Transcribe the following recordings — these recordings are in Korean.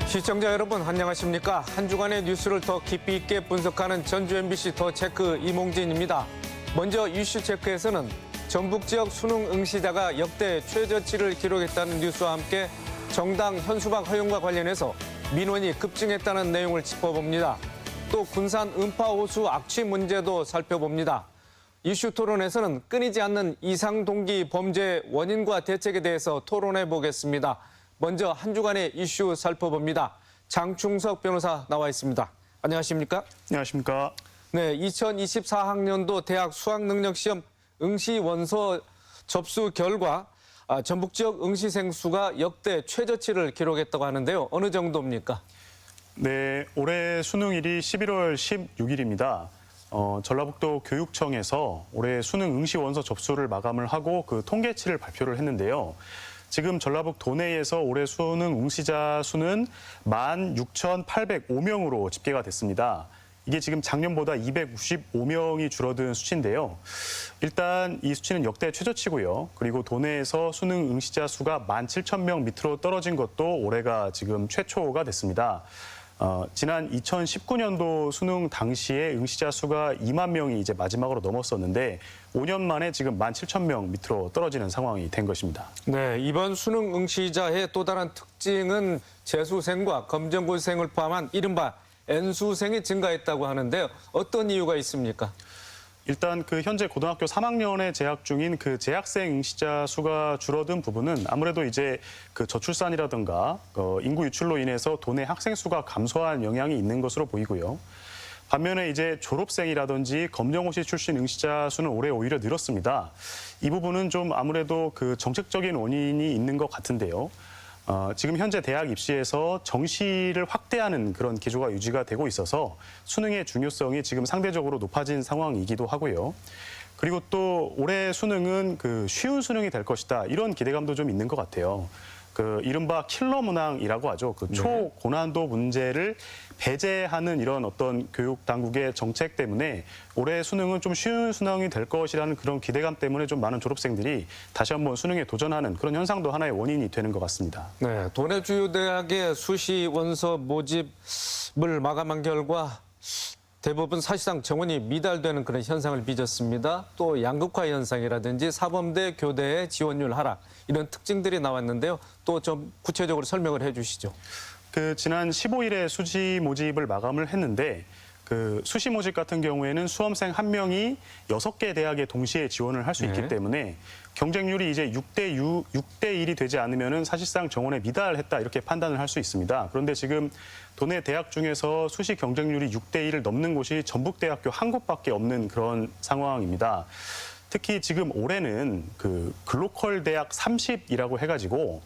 시청자 여러분 안녕하십니까? 한 주간의 뉴스를 더 깊이 있게 분석하는 전주 MBC 더 체크 이몽진입니다. 먼저 이슈 체크에서는 전북 지역 수능 응시자가 역대 최저치를 기록했다는 뉴스와 함께 정당 현수막 허용과 관련해서 민원이 급증했다는 내용을 짚어봅니다. 또 군산 음파 호수 악취 문제도 살펴봅니다. 이슈 토론에서는 끊이지 않는 이상 동기 범죄 원인과 대책에 대해서 토론해 보겠습니다. 먼저 한 주간의 이슈 살펴봅니다. 장충석 변호사 나와 있습니다. 안녕하십니까? 안녕하십니까? 네, 2024학년도 대학 수학능력시험 응시 원서 접수 결과 전북 지역 응시생 수가 역대 최저치를 기록했다고 하는데요. 어느 정도입니까? 네, 올해 수능일이 11월 16일입니다. 전라북도 교육청에서 올해 수능 응시 원서 접수를 마감을 하고 그 통계치를 발표를 했는데요. 지금 전라북 도내에서 올해 수능 응시자 수는 16,805명으로 집계가 됐습니다. 이게 지금 작년보다 295명이 줄어든 수치인데요. 일단 이 수치는 역대 최저치고요. 그리고 도내에서 수능 응시자 수가 17,000명 밑으로 떨어진 것도 올해가 지금 최초가 됐습니다. 지난 2019년도 수능 당시에 응시자 수가 2만 명이 이제 마지막으로 넘었었는데 5년 만에 지금 17,000명 밑으로 떨어지는 상황이 된 것입니다. 네, 이번 수능 응시자의 또 다른 특징은 재수생과 검정고시생을 포함한 이른바 N수생이 증가했다고 하는데요. 어떤 이유가 있습니까? 일단 그 현재 고등학교 3학년에 재학 중인 그 재학생 응시자 수가 줄어든 부분은 아무래도 이제 그 저출산이라든가 인구 유출로 인해서 도내 학생 수가 감소한 영향이 있는 것으로 보이고요. 반면에 이제 졸업생이라든지 검정고시 출신 응시자 수는 올해 오히려 늘었습니다. 이 부분은 좀 아무래도 그 정책적인 원인이 있는 것 같은데요. 지금 현재 대학 입시에서 정시를 확대하는 그런 기조가 유지가 되고 있어서 수능의 중요성이 지금 상대적으로 높아진 상황이기도 하고요. 그리고 또 올해 수능은 그 쉬운 수능이 될 것이다 이런 기대감도 좀 있는 것 같아요. 그 이른바 킬러 문항이라고 하죠. 그 초고난도 문제를 배제하는 이런 어떤 교육 당국의 정책 때문에 올해 수능은 좀 쉬운 수능이 될 것이라는 그런 기대감 때문에 좀 많은 졸업생들이 다시 한번 수능에 도전하는 그런 현상도 하나의 원인이 되는 것 같습니다. 네, 도내 주요 대학의 수시 원서 모집을 마감한 결과 대부분 사실상 정원이 미달되는 그런 현상을 빚었습니다. 또 양극화 현상이라든지 사범대 교대의 지원율 하락 이런 특징들이 나왔는데요. 또 좀 구체적으로 설명을 해주시죠. 그 지난 15일에 수시 모집을 마감을 했는데 그 수시 모집 같은 경우에는 수험생 한 명이 6개 대학에 동시에 지원을 할 수 있기 때문에 경쟁률이 이제 6대 1이 되지 않으면은 사실상 정원에 미달했다 이렇게 판단을 할 수 있습니다. 그런데 지금 도내 대학 중에서 수시 경쟁률이 6대 1을 넘는 곳이 전북대학교 한 곳밖에 없는 그런 상황입니다. 특히 지금 올해는 그 글로컬 대학 30이라고 해가지고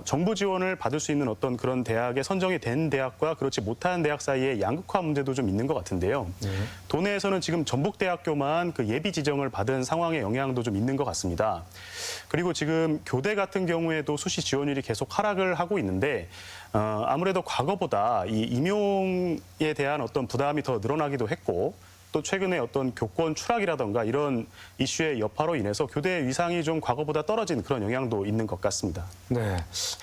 정부 지원을 받을 수 있는 어떤 그런 대학에 선정이 된 대학과 그렇지 못한 대학 사이에 양극화 문제도 좀 있는 것 같은데요. 도내에서는 지금 전북대학교만 그 예비 지정을 받은 상황의 영향도 좀 있는 것 같습니다. 그리고 지금 교대 같은 경우에도 수시 지원율이 계속 하락을 하고 있는데 아무래도 과거보다 이 임용에 대한 어떤 부담이 더 늘어나기도 했고 또 최근에 어떤 교권 추락이라든가 이런 이슈의 여파로 인해서 교대의 위상이 좀 과거보다 떨어진 그런 영향도 있는 것 같습니다. 네,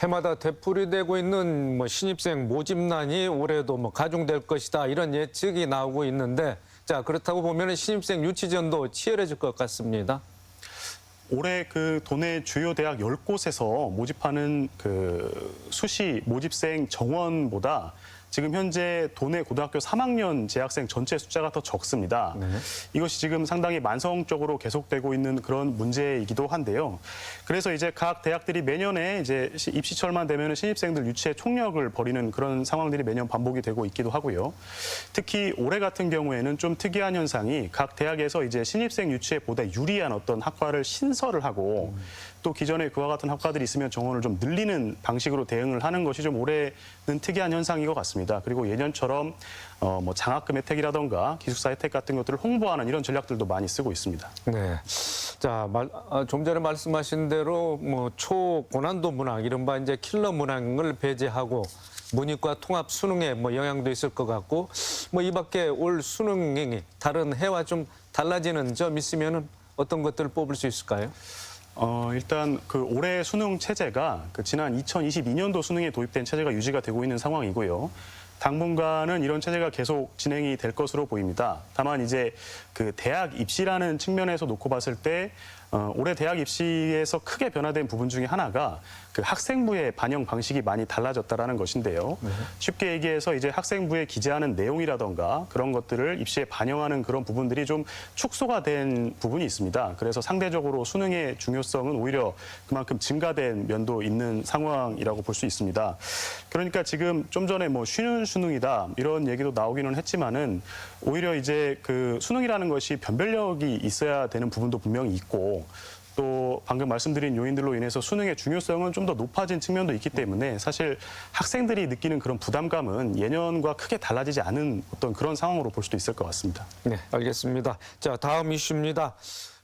해마다 되풀이되고 있는 신입생 모집난이 올해도 가중될 것이다 이런 예측이 나오고 있는데 자 그렇다고 보면 신입생 유치전도 치열해질 것 같습니다. 올해 그 도내 주요 대학 10곳에서 모집하는 그 수시 모집생 정원보다 지금 현재 도내 고등학교 3학년 재학생 전체 숫자가 더 적습니다. 이것이 지금 상당히 만성적으로 계속되고 있는 그런 문제이기도 한데요. 그래서 이제 각 대학들이 매년에 이제 입시철만 되면 신입생들 유치에 총력을 벌이는 그런 상황들이 매년 반복이 되고 있기도 하고요. 특히 올해 같은 경우에는 좀 특이한 현상이 각 대학에서 이제 신입생 유치에 보다 유리한 어떤 학과를 신설을 하고 또 기존에 그와 같은 학과들이 있으면 정원을 좀 늘리는 방식으로 대응을 하는 것이 좀 올해는 특이한 현상인 것 같습니다. 그리고 예년처럼 뭐 장학금 혜택이라던가 기숙사 혜택 같은 것들을 홍보하는 이런 전략들도 많이 쓰고 있습니다. 네, 자 좀 전에 말씀하신 대로 뭐 초고난도 문항 이른바 이제 킬러 문항을 배제하고 문이과 통합 수능에 뭐 영향도 있을 것 같고 뭐 이밖에 올 수능이 다른 해와 좀 달라지는 점 있으면은 어떤 것들을 뽑을 수 있을까요? 일단 그 올해 수능 체제가 그 지난 2022년도 수능에 도입된 체제가 유지가 되고 있는 상황이고요. 당분간은 이런 체제가 계속 진행이 될 것으로 보입니다. 다만 이제 그 대학 입시라는 측면에서 놓고 봤을 때 올해 대학 입시에서 크게 변화된 부분 중에 하나가 그 학생부의 반영 방식이 많이 달라졌다라는 것인데요. 쉽게 얘기해서 이제 학생부에 기재하는 내용이라던가 그런 것들을 입시에 반영하는 그런 부분들이 좀 축소가 된 부분이 있습니다. 그래서 상대적으로 수능의 중요성은 오히려 그만큼 증가된 면도 있는 상황이라고 볼 수 있습니다. 그러니까 지금 좀 전에 뭐 쉬는 수능이다 이런 얘기도 나오기는 했지만은 오히려 이제 그 수능이라는 것이 변별력이 있어야 되는 부분도 분명히 있고 또 방금 말씀드린 요인들로 인해서 수능의 중요성은 좀 더 높아진 측면도 있기 때문에 사실 학생들이 느끼는 그런 부담감은 예년과 크게 달라지지 않은 어떤 그런 상황으로 볼 수도 있을 것 같습니다. 네, 알겠습니다. 자, 다음 이슈입니다.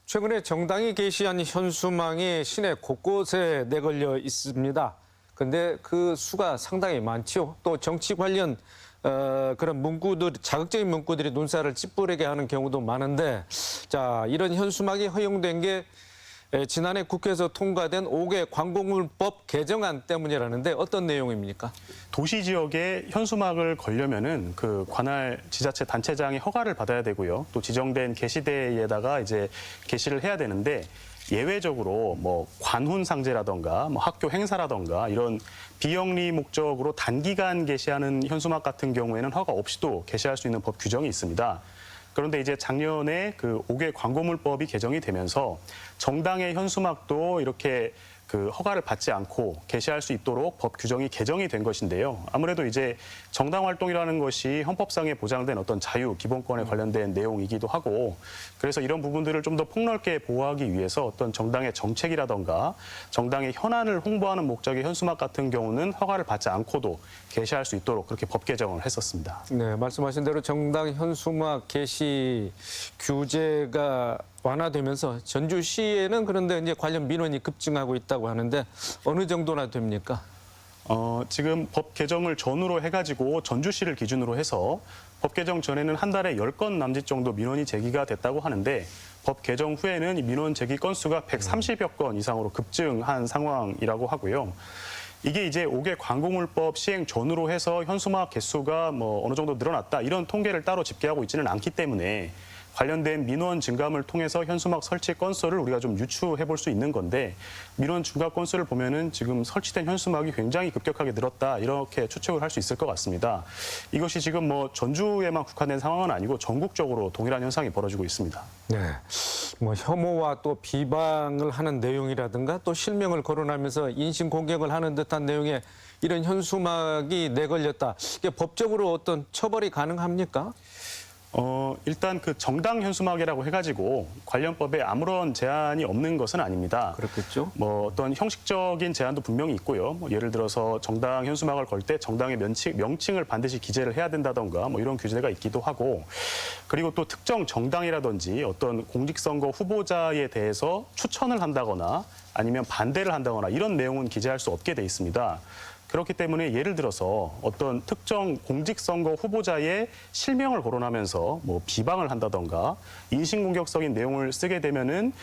최근에 정당이 게시한 현수막이 시내 곳곳에 내걸려 있습니다. 근데 그 수가 상당히 많죠. 또 정치 관련 그런 문구들, 자극적인 문구들이 눈살을 찌푸리게 하는 경우도 많은데, 자, 이런 현수막이 허용된 게 지난해 국회에서 통과된 5개 광고물법 개정안 때문이라는데 어떤 내용입니까? 도시 지역에 현수막을 걸려면은 그 관할 지자체 단체장의 허가를 받아야 되고요. 또 지정된 게시대에다가 이제 게시를 해야 되는데 예외적으로 뭐 관훈상제라던가 뭐 학교 행사라던가 이런 비영리 목적으로 단기간 게시하는 현수막 같은 경우에는 허가 없이도 게시할 수 있는 법 규정이 있습니다. 그런데 이제 작년에 그 5개 광고물법이 개정이 되면서 정당의 현수막도 이렇게 그 허가를 받지 않고 게시할 수 있도록 법 규정이 개정이 된 것인데요. 아무래도 이제 정당 활동이라는 것이 헌법상에 보장된 어떤 자유, 기본권에 관련된 내용이기도 하고 그래서 이런 부분들을 좀 더 폭넓게 보호하기 위해서 어떤 정당의 정책이라던가 정당의 현안을 홍보하는 목적의 현수막 같은 경우는 허가를 받지 않고도 게시할 수 있도록 그렇게 법 개정을 했었습니다. 네, 말씀하신 대로 정당 현수막 게시 규제가 완화되면서 전주시에는 그런데 이제 관련 민원이 급증하고 있다고 하는데 어느 정도나 됩니까? 지금 법 개정을 전후로 해가지고 전주시를 기준으로 해서 법 개정 전에는 한 달에 10건 남짓 정도 민원이 제기가 됐다고 하는데 법 개정 후에는 이 민원 제기 건수가 130여 건 이상으로 급증한 상황이라고 하고요. 이게 이제 5개 광고물법 시행 전후로 해서 현수막 개수가 뭐 어느 정도 늘어났다 이런 통계를 따로 집계하고 있지는 않기 때문에 관련된 민원 증감을 통해서 현수막 설치 건수를 우리가 좀 유추해 볼 수 있는 건데 민원 증가 건수를 보면은 지금 설치된 현수막이 굉장히 급격하게 늘었다 이렇게 추측을 할 수 있을 것 같습니다. 이것이 지금 뭐 전주에만 국한된 상황은 아니고 전국적으로 동일한 현상이 벌어지고 있습니다. 네, 뭐 혐오와 또 비방을 하는 내용이라든가 또 실명을 거론하면서 인신 공격을 하는 듯한 내용의 이런 현수막이 내걸렸다. 이게 법적으로 어떤 처벌이 가능합니까? 일단 그 정당 현수막이라고 해가지고 관련법에 아무런 제한이 없는 것은 아닙니다. 그렇겠죠. 뭐 어떤 형식적인 제한도 분명히 있고요. 뭐 예를 들어서 정당 현수막을 걸 때 정당의 명칭을 반드시 기재를 해야 된다던가 뭐 이런 규제가 있기도 하고 그리고 또 특정 정당이라든지 어떤 공직선거 후보자에 대해서 추천을 한다거나 아니면 반대를 한다거나 이런 내용은 기재할 수 없게 돼 있습니다. 그렇기 때문에 예를 들어서 어떤 특정 공직선거 후보자의 실명을 거론하면서 뭐 비방을 한다던가 인신공격적인 내용을 쓰게 되면은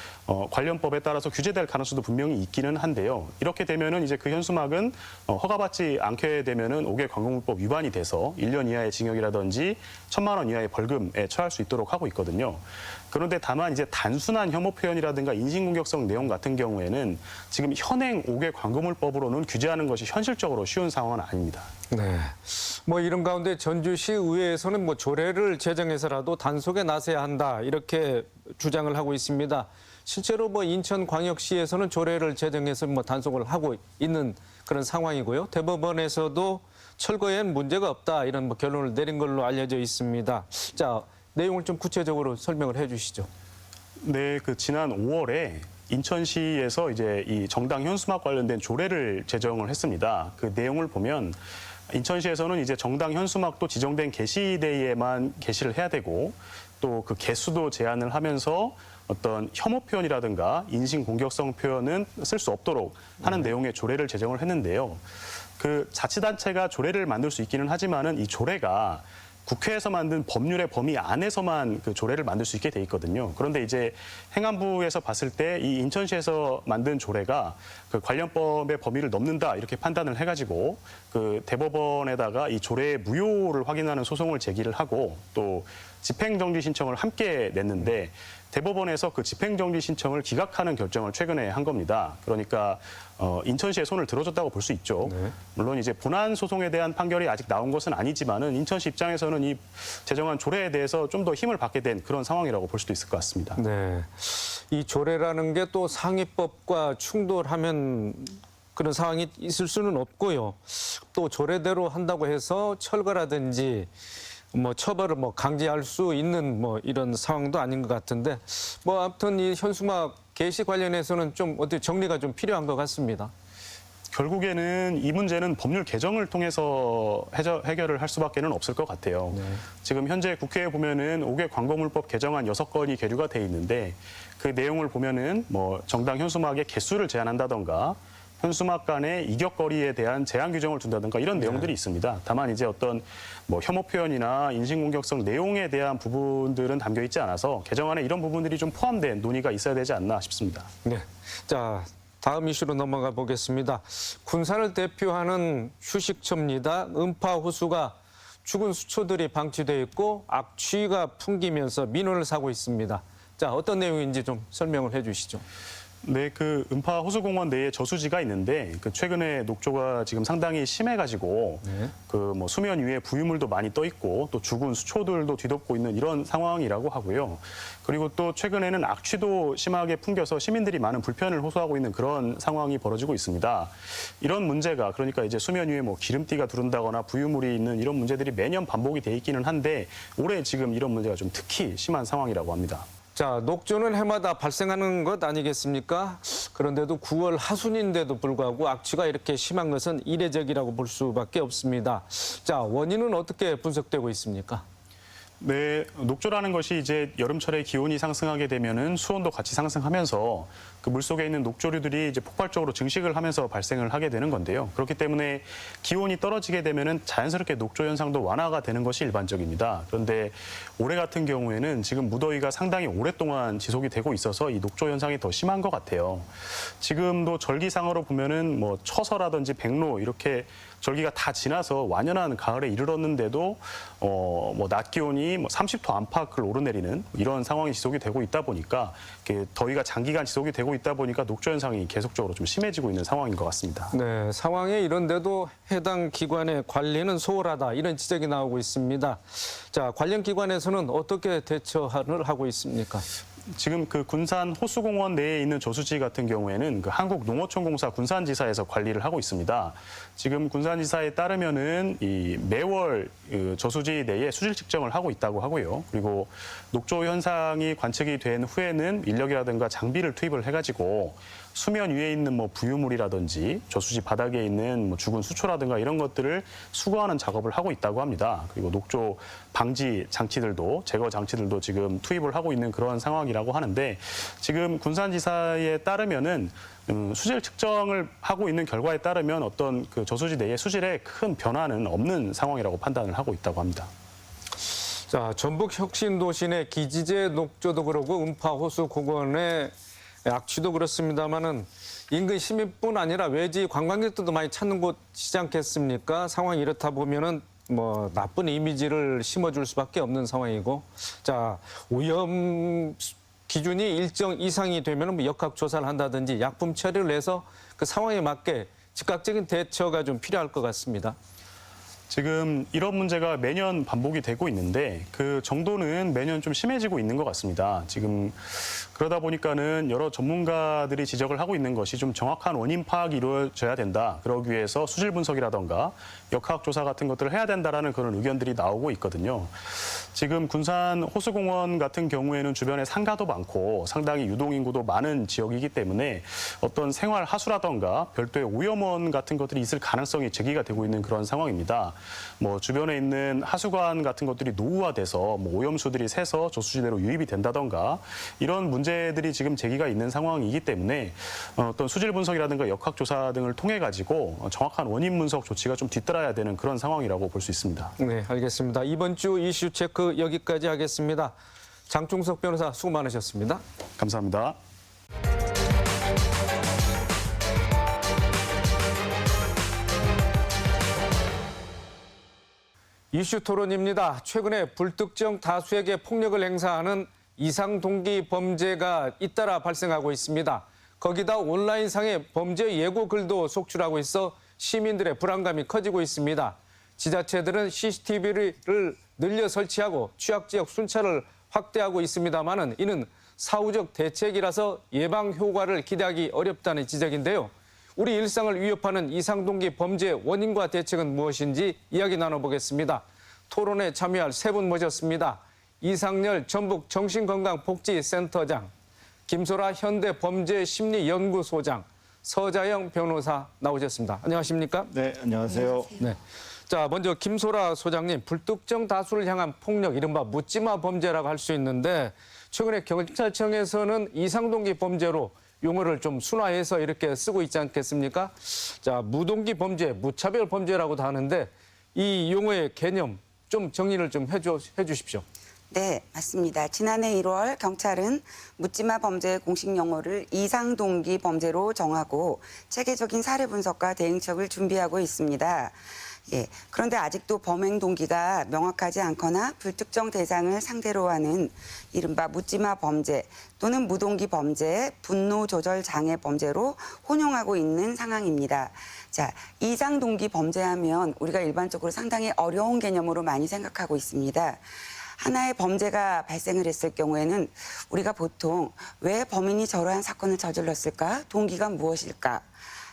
관련법에 따라서 규제될 가능성도 분명히 있기는 한데요. 이렇게 되면은 이제 그 현수막은 허가받지 않게 되면은 5개 광고물법 위반이 돼서 1년 이하의 징역이라든지 1,000만 원 이하의 벌금에 처할 수 있도록 하고 있거든요. 그런데 다만 이제 단순한 혐오 표현이라든가 인신공격성 내용 같은 경우에는 지금 현행 5개 광고물법으로는 규제하는 것이 현실적으로 쉬운 상황은 아닙니다. 네. 뭐 이런 가운데 전주시 의회에서는 뭐 조례를 제정해서라도 단속에 나서야 한다 이렇게 주장을 하고 있습니다. 실제로 뭐 인천광역시에서는 조례를 제정해서 뭐 단속을 하고 있는 그런 상황이고요. 대법원에서도 철거에는 문제가 없다 이런 뭐 결론을 내린 걸로 알려져 있습니다. 자, 내용을 좀 구체적으로 설명을 해주시죠. 네, 그 지난 5월에 인천시에서 이제 이 정당 현수막 관련된 조례를 제정을 했습니다. 그 내용을 보면 인천시에서는 이제 정당 현수막도 지정된 게시대에만 게시를 해야 되고 또 그 개수도 제한을 하면서 어떤 혐오 표현이라든가 인신 공격성 표현은 쓸 수 없도록 하는 내용의 조례를 제정을 했는데요. 그 자치단체가 조례를 만들 수 있기는 하지만은 이 조례가 국회에서 만든 법률의 범위 안에서만 그 조례를 만들 수 있게 돼 있거든요. 그런데 이제 행안부에서 봤을 때 이 인천시에서 만든 조례가 그 관련법의 범위를 넘는다 이렇게 판단을 해가지고 그 대법원에다가 이 조례의 무효를 확인하는 소송을 제기를 하고 또 집행정지 신청을 함께 냈는데 대법원에서 그 집행정지 신청을 기각하는 결정을 최근에 한 겁니다. 그러니까 인천시의 손을 들어줬다고 볼 수 있죠. 네. 물론 이제 본안 소송에 대한 판결이 아직 나온 것은 아니지만은 인천시 입장에서는 이 제정한 조례에 대해서 좀 더 힘을 받게 된 그런 상황이라고 볼 수도 있을 것 같습니다. 네. 이 조례라는 게 또 상위법과 충돌하면 그런 상황이 있을 수는 없고요. 또 조례대로 한다고 해서 철거라든지 뭐 처벌을 뭐 강제할 수 있는 뭐 이런 상황도 아닌 것 같은데 뭐 아무튼 이 현수막 게시 관련해서는 좀 어떻게 정리가 좀 필요한 것 같습니다. 결국에는 이 문제는 법률 개정을 통해서 해결을 할 수밖에는 없을 것 같아요. 네. 지금 현재 국회에 보면은 5개 광고물법 개정안 6건이 계류가 돼 있는데 그 내용을 보면은 뭐 정당 현수막의 개수를 제한한다던가 현수막 간의 이격거리에 대한 제한 규정을 둔다든가 이런 내용들이 있습니다. 다만 이제 어떤 뭐 혐오 표현이나 인신공격성 내용에 대한 부분들은 담겨 있지 않아서 개정안에 이런 부분들이 좀 포함된 논의가 있어야 되지 않나 싶습니다. 네. 자, 다음 이슈로 넘어가 보겠습니다. 군산을 대표하는 휴식처입니다. 음파 호수가 죽은 수초들이 방치돼 있고 악취가 풍기면서 민원을 사고 있습니다. 자, 어떤 내용인지 좀 설명을 해 주시죠. 네, 그 음파 호수공원 내에 저수지가 있는데 그 최근에 녹조가 지금 상당히 심해가지고 네. 그 뭐 수면 위에 부유물도 많이 떠 있고 또 죽은 수초들도 뒤덮고 있는 이런 상황이라고 하고요. 그리고 또 최근에는 악취도 심하게 풍겨서 시민들이 많은 불편을 호소하고 있는 그런 상황이 벌어지고 있습니다. 이런 문제가 그러니까 이제 수면 위에 뭐 기름띠가 두른다거나 부유물이 있는 이런 문제들이 매년 반복이 돼 있기는 한데 올해 지금 이런 문제가 좀 특히 심한 상황이라고 합니다. 자, 녹조는 해마다 발생하는 것 아니겠습니까? 그런데도 9월 하순인데도 불구하고 악취가 이렇게 심한 것은 이례적이라고 볼 수밖에 없습니다. 자, 원인은 어떻게 분석되고 있습니까? 네, 녹조라는 것이 이제 여름철에 기온이 상승하게 되면은 수온도 같이 상승하면서 그 물속에 있는 녹조류들이 이제 폭발적으로 증식을 하면서 발생을 하게 되는 건데요. 그렇기 때문에 기온이 떨어지게 되면은 자연스럽게 녹조 현상도 완화가 되는 것이 일반적입니다. 그런데 올해 같은 경우에는 지금 무더위가 상당히 오랫동안 지속이 되고 있어서 이 녹조 현상이 더 심한 것 같아요. 지금도 절기상으로 보면은 뭐 처서라든지 백로 이렇게 절기가 다 지나서 완연한 가을에 이르렀는데도 뭐 낮 기온이 뭐 30도 안팎을 오르내리는 이런 상황이 지속이 되고 있다 보니까 더위가 장기간 지속이 되고 있다 보니까 녹조 현상이 계속적으로 좀 심해지고 있는 상황인 것 같습니다. 네, 상황에 이런데도 해당 기관의 관리는 소홀하다 이런 지적이 나오고 있습니다. 자, 관련 기관에서는 어떻게 대처를 하고 있습니까? 지금 그 군산 호수공원 내에 있는 저수지 같은 경우에는 그 한국농어촌공사 군산지사에서 관리를 하고 있습니다. 지금 군산지사에 따르면은 이 매월 그 저수지 내에 수질 측정을 하고 있다고 하고요. 그리고 녹조 현상이 관측이 된 후에는 인력이라든가 장비를 투입을 해가지고 수면 위에 있는 뭐 부유물이라든지 저수지 바닥에 있는 뭐 죽은 수초라든가 이런 것들을 수거하는 작업을 하고 있다고 합니다. 그리고 녹조 방지 장치들도 제거 장치들도 지금 투입을 하고 있는 그런 상황이라고 하는데 지금 군산지사에 따르면은 수질 측정을 하고 있는 결과에 따르면 어떤 그 저수지 내의 수질에 큰 변화는 없는 상황이라고 판단을 하고 있다고 합니다. 자, 전북 혁신도시 내 기지제 녹조도 그러고 음파 호수 공원의 악취도 그렇습니다만은 인근 시민뿐 아니라 외지 관광객들도 많이 찾는 곳이지 않겠습니까? 상황이 이렇다 보면은 뭐 나쁜 이미지를 심어줄 수밖에 없는 상황이고, 자, 오염 기준이 일정 이상이 되면은 뭐 역학 조사를 한다든지 약품 처리를 해서 그 상황에 맞게 즉각적인 대처가 좀 필요할 것 같습니다. 지금 이런 문제가 매년 반복이 되고 있는데 그 정도는 매년 좀 심해지고 있는 것 같습니다. 지금 그러다 보니까는 여러 전문가들이 지적을 하고 있는 것이 좀 정확한 원인 파악이 이루어져야 된다. 그러기 위해서 수질 분석이라던가 역학 조사 같은 것들을 해야 된다라는 그런 의견들이 나오고 있거든요. 지금 군산 호수공원 같은 경우에는 주변에 상가도 많고 상당히 유동인구도 많은 지역이기 때문에 어떤 생활 하수라던가 별도의 오염원 같은 것들이 있을 가능성이 제기가 되고 있는 그런 상황입니다. 뭐 주변에 있는 하수관 같은 것들이 노후화돼서 뭐 오염수들이 새서 저수지대로 유입이 된다던가 이런 문제들이 지금 제기가 있는 상황이기 때문에 어떤 수질 분석이라든가 역학조사 등을 통해 가지고 정확한 원인 분석 조치가 좀 뒤따라야 되는 그런 상황이라고 볼 수 있습니다. 네, 알겠습니다. 이번 주 이슈 체크 여기까지 하겠습니다. 장충석 변호사 수고 많으셨습니다. 감사합니다. 이슈 토론입니다. 최근에 불특정 다수에게 폭력을 행사하는 이상동기 범죄가 잇따라 발생하고 있습니다. 거기다 온라인상의 범죄 예고 글도 속출하고 있어 시민들의 불안감이 커지고 있습니다. 지자체들은 CCTV를 늘려 설치하고 취약지역 순찰을 확대하고 있습니다만은 이는 사후적 대책이라서 예방 효과를 기대하기 어렵다는 지적인데요. 우리 일상을 위협하는 이상동기 범죄 원인과 대책은 무엇인지 이야기 나눠보겠습니다. 토론에 참여할 세 분 모셨습니다. 이상열 전북 정신건강복지센터장, 김소라 현대범죄심리연구소장, 서자영 변호사 나오셨습니다. 안녕하십니까? 네, 안녕하세요. 네. 자, 먼저 김소라 소장님, 불특정 다수를 향한 폭력, 이른바 묻지마 범죄라고 할 수 있는데 최근에 경찰청에서는 이상동기 범죄로 용어를 좀 순화해서 이렇게 쓰고 있지 않겠습니까? 자, 무동기 범죄, 무차별 범죄라고도 하는데 이 용어의 개념 좀 정리를 좀 해주십시오. 네, 맞습니다. 지난해 1월 경찰은 묻지마 범죄의 공식 용어를 이상동기 범죄로 정하고 체계적인 사례 분석과 대응책을 준비하고 있습니다. 예, 그런데 아직도 범행 동기가 명확하지 않거나 불특정 대상을 상대로 하는 이른바 묻지마 범죄 또는 무동기 범죄, 분노 조절 장애 범죄로 혼용하고 있는 상황입니다. 자, 이상동기 범죄하면 우리가 일반적으로 상당히 어려운 개념으로 많이 생각하고 있습니다. 하나의 범죄가 발생을 했을 경우에는 우리가 보통 왜 범인이 저러한 사건을 저질렀을까? 동기가 무엇일까?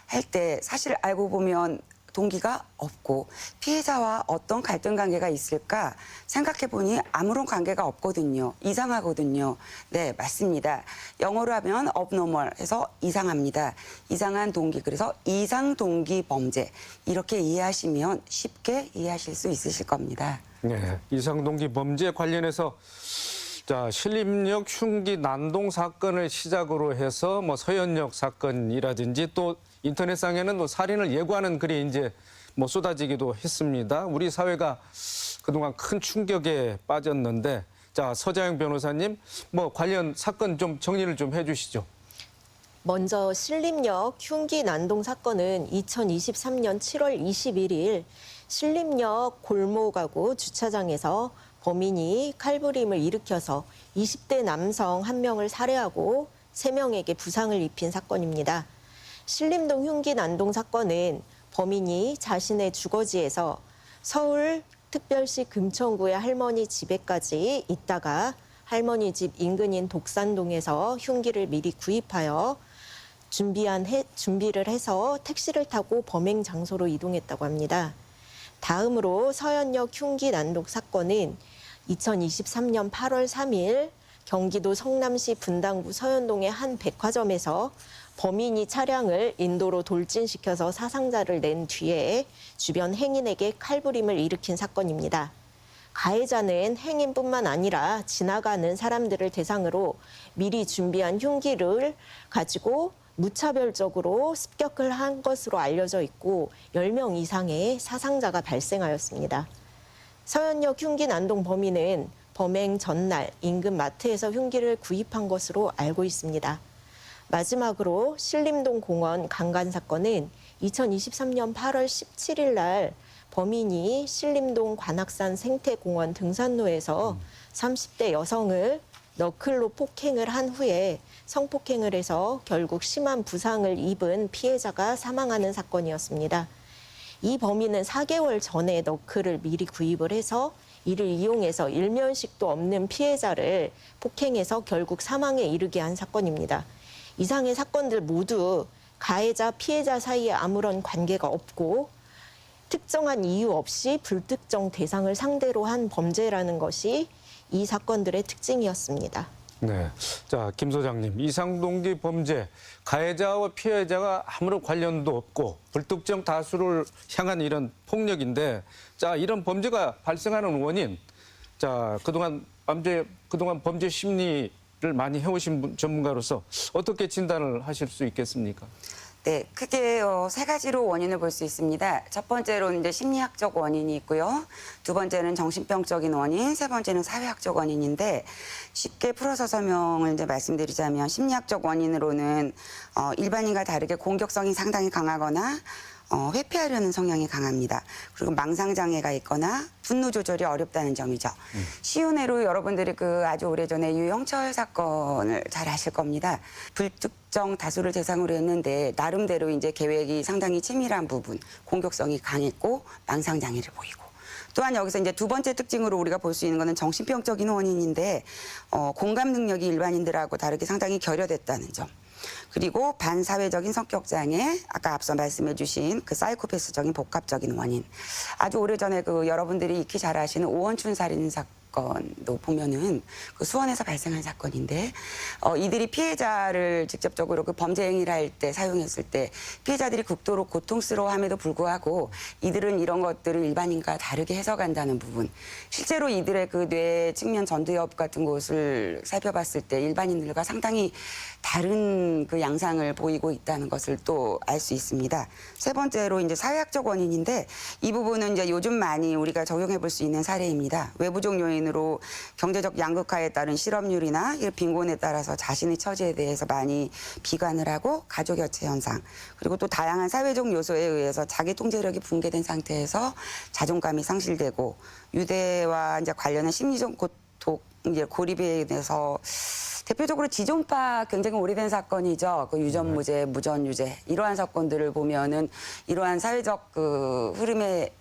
할 때 사실 알고 보면 동기가 없고 피해자와 어떤 갈등 관계가 있을까 생각해보니 아무런 관계가 없거든요. 이상하거든요. 네, 맞습니다. 영어로 하면 abnormal 해서 이상합니다. 이상한 동기, 그래서 이상동기 범죄 이렇게 이해하시면 쉽게 이해하실 수 있으실 겁니다. 네, 이상동기 범죄 관련해서 자, 신림역 흉기 난동 사건을 시작으로 해서 뭐 서현역 사건이라든지 또 인터넷상에는 또 살인을 예고하는 글이 이제 뭐 쏟아지기도 했습니다. 우리 사회가 그동안 큰 충격에 빠졌는데, 자, 서자영 변호사님, 뭐 관련 사건 좀 정리를 좀 해주시죠. 먼저 신림역 흉기 난동 사건은 2023년 7월 21일 신림역 골목하고 주차장에서 범인이 칼부림을 일으켜서 20대 남성 1명을 살해하고 3명에게 부상을 입힌 사건입니다. 신림동 흉기 난동 사건은 범인이 자신의 주거지에서 서울 특별시 금천구의 할머니 집에까지 있다가 할머니 집 인근인 독산동에서 흉기를 미리 구입하여 준비를 해서 택시를 타고 범행 장소로 이동했다고 합니다. 다음으로 서현역 흉기 난동 사건은 2023년 8월 3일 경기도 성남시 분당구 서현동의 한 백화점에서 범인이 차량을 인도로 돌진시켜서 사상자를 낸 뒤에 주변 행인에게 칼부림을 일으킨 사건입니다. 가해자는 행인뿐만 아니라 지나가는 사람들을 대상으로 미리 준비한 흉기를 가지고 무차별적으로 습격을 한 것으로 알려져 있고 10명 이상의 사상자가 발생하였습니다. 서현역 흉기 난동 범인은 범행 전날 인근 마트에서 흉기를 구입한 것으로 알고 있습니다. 마지막으로 신림동 공원 강간 사건은 2023년 8월 17일 날 범인이 신림동 관악산 생태공원 등산로에서 30대 여성을 너클로 폭행을 한 후에 성폭행을 해서 결국 심한 부상을 입은 피해자가 사망하는 사건이었습니다. 이 범인은 4개월 전에 너클을 미리 구입을 해서 이를 이용해서 일면식도 없는 피해자를 폭행해서 결국 사망에 이르게 한 사건입니다. 이상의 사건들 모두 가해자, 피해자 사이에 아무런 관계가 없고 특정한 이유 없이 불특정 대상을 상대로 한 범죄라는 것이 이 사건들의 특징이었습니다. 네. 자, 김 소장님, 이상동기 범죄, 가해자와 피해자가 아무런 관련도 없고 불특정 다수를 향한 이런 폭력인데, 자, 이런 범죄가 발생하는 원인, 자, 그동안 범죄 심리를 많이 해오신 전문가로서 어떻게 진단을 하실 수 있겠습니까? 네, 크게 세 가지로 원인을 볼 수 있습니다. 첫 번째로 이제 심리학적 원인이 있고요. 두 번째는 정신병적인 원인, 세 번째는 사회학적 원인인데, 쉽게 풀어서 설명을 이제 말씀드리자면, 심리학적 원인으로는 일반인과 다르게 공격성이 상당히 강하거나 회피하려는 성향이 강합니다. 그리고 망상 장애가 있거나 분노 조절이 어렵다는 점이죠. 쉬운 예로 여러분들이 그 아주 오래전에 유영철 사건을 잘 아실 겁니다. 불특정 다수를 대상으로 했는데 나름대로 이제 계획이 상당히 치밀한 부분, 공격성이 강했고 망상 장애를 보이고. 또한 여기서 이제 두 번째 특징으로 우리가 볼 수 있는 것은 정신병적인 원인인데 공감 능력이 일반인들하고 다르게 상당히 결여됐다는 점. 그리고 반사회적인 성격장애, 아까 앞서 말씀해 주신 그 사이코패스적인 복합적인 원인. 아주 오래전에 그 여러분들이 익히 잘 아시는 오원춘 살인 사건도 보면은 그 수원에서 발생한 사건인데 이들이 피해자를 직접적으로 그 범죄 행위를 할 때 사용했을 때 피해자들이 극도로 고통스러워함에도 불구하고 이들은 이런 것들을 일반인과 다르게 해석한다는 부분. 실제로 이들의 그 뇌 측면 전두엽 같은 곳을 살펴봤을 때 일반인들과 상당히 다른 그 양상을 보이고 있다는 것을 또 알 수 있습니다. 세 번째로 이제 사회학적 원인인데 이 부분은 이제 요즘 많이 우리가 적용해 볼 수 있는 사례입니다. 외부적 요인으로 경제적 양극화에 따른 실업률이나 빈곤에 따라서 자신의 처지에 대해서 많이 비관을 하고 가족 여체 현상, 그리고 또 다양한 사회적 요소에 의해서 자기 통제력이 붕괴된 상태에서 자존감이 상실되고 유대와 이제 관련한 심리적 고통, 이제 고립에 대해서 대표적으로 지존파 굉장히 오래된 사건이죠. 그 유전무죄, 무전유죄 이러한 사건들을 보면은 이러한 사회적 그 흐름의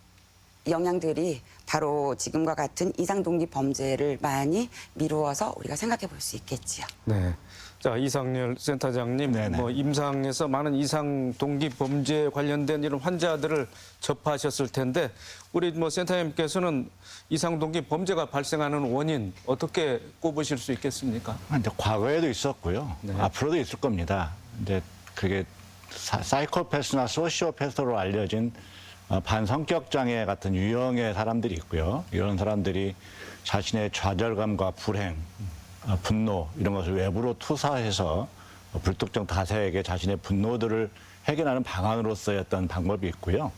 영향들이 바로 지금과 같은 이상동기 범죄를 많이 미루어서 우리가 생각해 볼 수 있겠지요. 네. 자, 이상열 센터장님, 네네. 뭐 임상에서 많은 이상 동기 범죄에 관련된 이런 환자들을 접하셨을 텐데, 우리 뭐 센터장님께서는 이상 동기 범죄가 발생하는 원인 어떻게 꼽으실 수 있겠습니까? 이제 과거에도 있었고요. 앞으로도 있을 겁니다. 이제 그게 사이코패스나 소시오패스로 알려진 반성격 장애 같은 유형의 사람들이 있고요. 이런 사람들이 자신의 좌절감과 불행, 분노 이런 것을 외부로 투사해서 불특정 다수에게 자신의 분노들을 해결하는 방안으로서의 어떤 방법이 있고요.